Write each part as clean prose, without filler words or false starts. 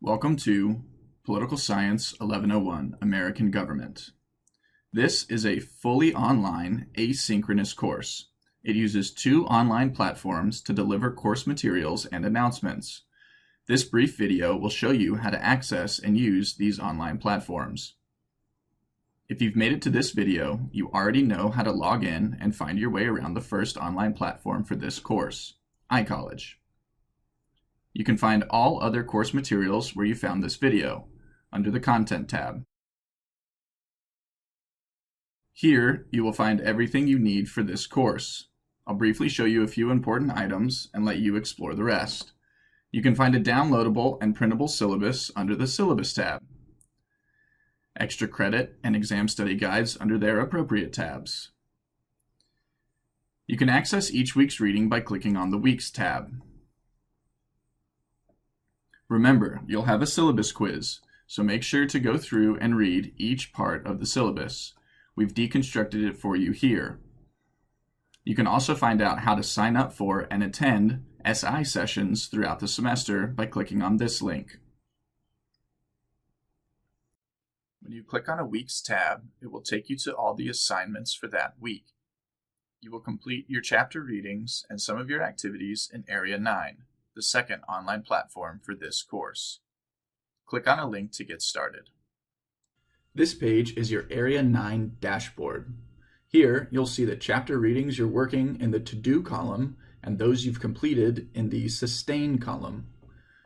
Welcome to Political Science 1101, American Government. This is a fully online, asynchronous course. It uses two online platforms to deliver course materials and announcements. This brief video will show you how to access and use these online platforms. If you've made it to this video, you already know how to log in and find your way around the first online platform for this course, iCollege. You can find all other course materials where you found this video, under the Content tab. Here, you will find everything you need for this course. I'll briefly show you a few important items and let you explore the rest. You can find a downloadable and printable syllabus under the Syllabus tab. Extra credit and exam study guides under their appropriate tabs. You can access each week's reading by clicking on the Weeks tab. Remember, you'll have a syllabus quiz, so make sure to go through and read each part of the syllabus. We've deconstructed it for you here. You can also find out how to sign up for and attend SI sessions throughout the semester by clicking on this link. When you click on a Weeks tab, it will take you to all the assignments for that week. You will complete your chapter readings and some of your activities in Area 9, the second online platform for this course. Click on a link to get started. This page is your Area 9 dashboard. Here, you'll see the chapter readings you're working in the To-Do column and those you've completed in the Sustain column.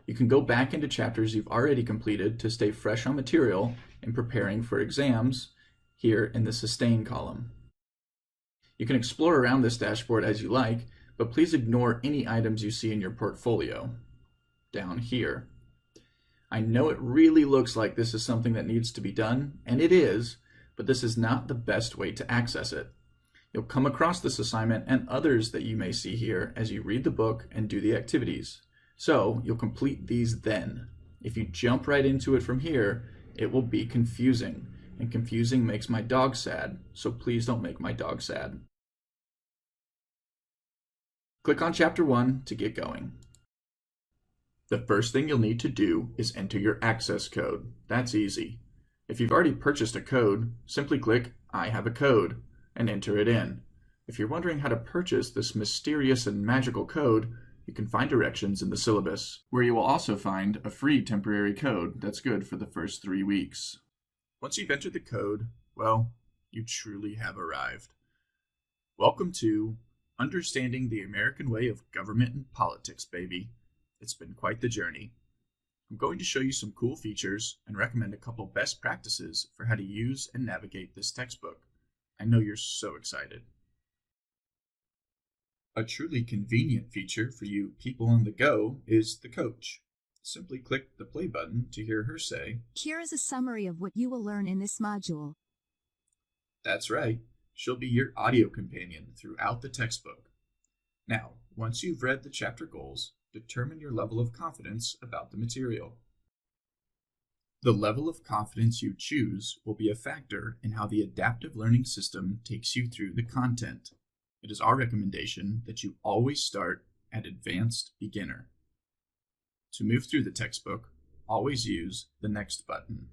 You can go back into chapters you've already completed to stay fresh on material and preparing for exams here in the Sustain column. You can explore around this dashboard as you like, but please ignore any items you see in your portfolio down here. I know it really looks like this is something that needs to be done, and it is, but this is not the best way to access it. You'll come across this assignment and others that you may see here as you read the book and do the activities. So you'll complete these then. If you jump right into it from here, it will be confusing, and confusing makes my dog sad, so please don't make my dog sad. Click on Chapter 1 to get going. The first thing you'll need to do is enter your access code. That's easy. If you've already purchased a code, simply click I have a code and enter it in. If you're wondering how to purchase this mysterious and magical code, you can find directions in the syllabus, where you will also find a free temporary code that's good for the first 3 weeks. Once you've entered the code, well, you truly have arrived. Welcome to Understanding the American Way of Government and Politics, baby. It's been quite the journey. I'm going to show you some cool features and recommend a couple best practices for how to use and navigate this textbook. I know you're so excited. A truly convenient feature for you people on the go is the coach. Simply click the play button to hear her say, "Here is a summary of what you will learn in this module." That's right. She'll be your audio companion throughout the textbook. Now, once you've read the chapter goals, determine your level of confidence about the material. The level of confidence you choose will be a factor in how the adaptive learning system takes you through the content. It is our recommendation that you always start at Advanced Beginner. To move through the textbook, always use the Next button.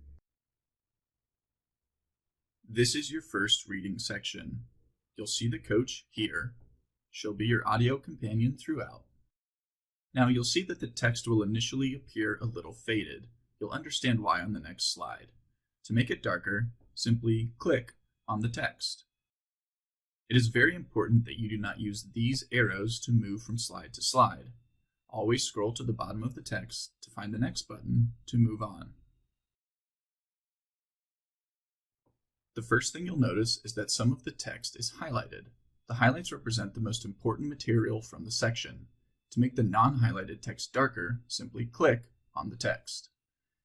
This is your first reading section. You'll see the coach here. She'll be your audio companion throughout. Now you'll see that the text will initially appear a little faded. You'll understand why on the next slide. To make it darker, simply click on the text. It is very important that you do not use these arrows to move from slide to slide. Always scroll to the bottom of the text to find the Next button to move on. The first thing you'll notice is that some of the text is highlighted. The highlights represent the most important material from the section. To make the non-highlighted text darker, simply click on the text.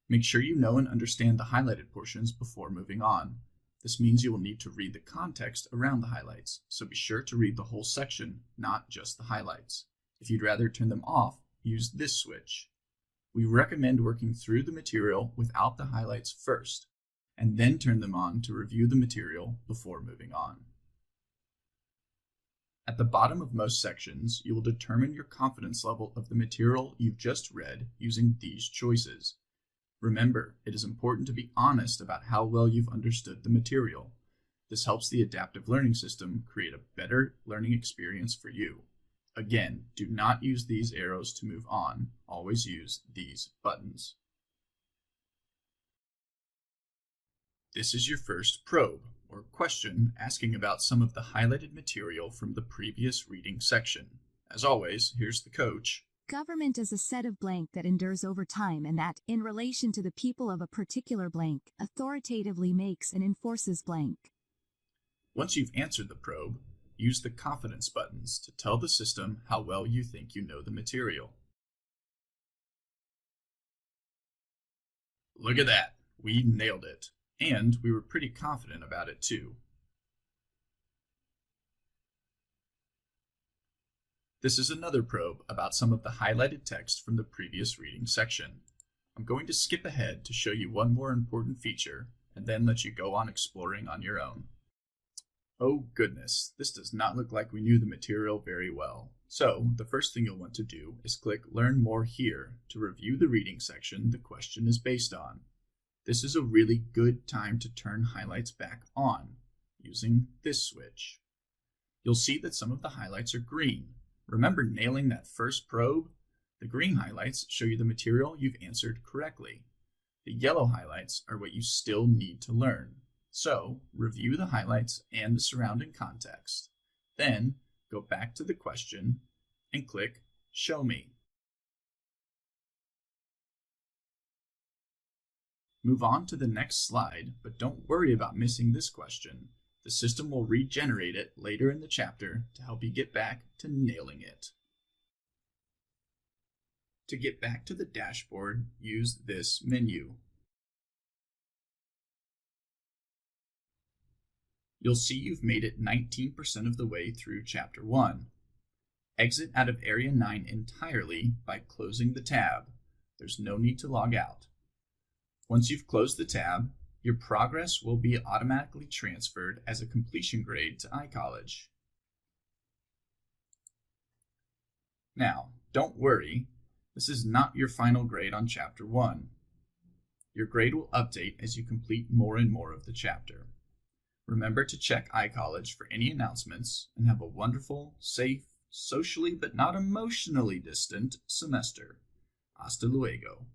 Make sure you know and understand the highlighted portions before moving on. This means you will need to read the context around the highlights, so be sure to read the whole section, not just the highlights. If you'd rather turn them off, use this switch. We recommend working through the material without the highlights first, and then turn them on to review the material before moving on. At the bottom of most sections, you will determine your confidence level of the material you've just read using these choices. Remember, it is important to be honest about how well you've understood the material. This helps the adaptive learning system create a better learning experience for you. Again, do not use these arrows to move on. Always use these buttons. This is your first probe, or question, asking about some of the highlighted material from the previous reading section. As always, here's the coach. Government is a set of blank that endures over time and that, in relation to the people of a particular blank, authoritatively makes and enforces blank. Once you've answered the probe, use the confidence buttons to tell the system how well you think you know the material. Look at that! We nailed it. And we were pretty confident about it too. This is another probe about some of the highlighted text from the previous reading section. I'm going to skip ahead to show you one more important feature and then let you go on exploring on your own. Oh goodness, this does not look like we knew the material very well. So the first thing you'll want to do is click Learn More here to review the reading section the question is based on. This is a really good time to turn highlights back on using this switch. You'll see that some of the highlights are green. Remember nailing that first probe? The green highlights show you the material you've answered correctly. The yellow highlights are what you still need to learn. So review the highlights and the surrounding context. Then go back to the question and click Show Me. Move on to the next slide, but don't worry about missing this question. The system will regenerate it later in the chapter to help you get back to nailing it. To get back to the dashboard, use this menu. You'll see you've made it 19% of the way through Chapter 1. Exit out of Area 9 entirely by closing the tab. There's no need to log out. Once you've closed the tab, your progress will be automatically transferred as a completion grade to iCollege. Now, don't worry, this is not your final grade on Chapter 1. Your grade will update as you complete more and more of the chapter. Remember to check iCollege for any announcements and have a wonderful, safe, socially but not emotionally distant semester. Hasta luego.